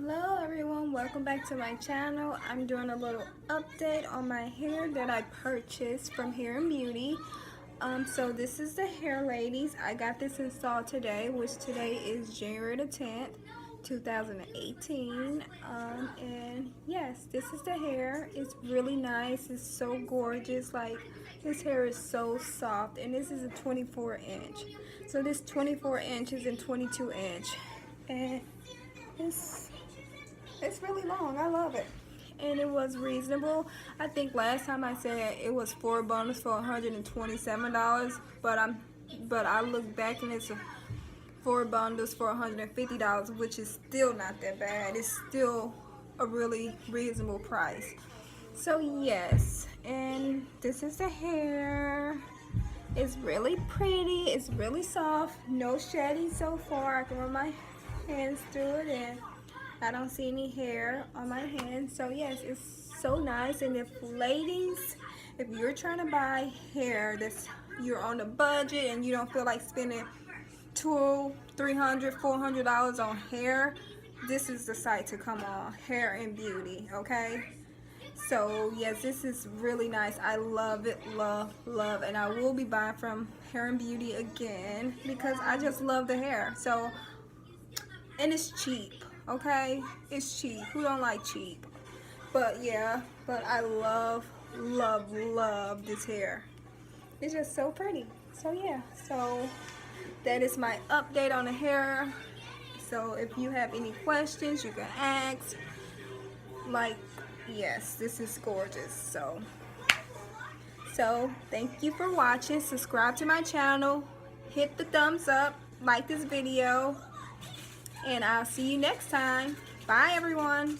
Hello everyone, welcome back to my channel. I'm doing a little update on my hair that I purchased from Hairinbeauty. So this is the hair, ladies. I got this installed today, which today is January the 10th, 2018. And yes, this is the hair. It's really nice. It's so gorgeous. Like, this hair is so soft, and this is a 24 inch. So this 24 inches and 22 inch. And it's really long. I love it. And it was reasonable. I think last time I said it was 4 bundles for $127, but I look back and it's 4 bundles for $150, which is still not that bad. It's still a really reasonable price. So yes, and this is the hair. It's really pretty. It's really soft. No shedding so far. I can run my hands through it and I don't see any hair on my hands. So yes, it's so nice. And if ladies, if you're trying to buy hair that's you're on a budget and you don't feel like spending $200, $300, $400 on hair, this is the site to come on, Hairinbeauty. Okay, so yes, this is really nice. I love it, love, and I will be buying from Hairinbeauty again because I just love the hair. So, and it's cheap. Okay, it's cheap. Who don't like cheap? But yeah, but I love this hair. It's just so pretty. So yeah, so that is my update on the hair. So if you have any questions, you can ask. Like, yes, this is gorgeous. So thank you for watching. Subscribe to my channel, hit the thumbs up, like this video, and I'll see you next time. Bye everyone.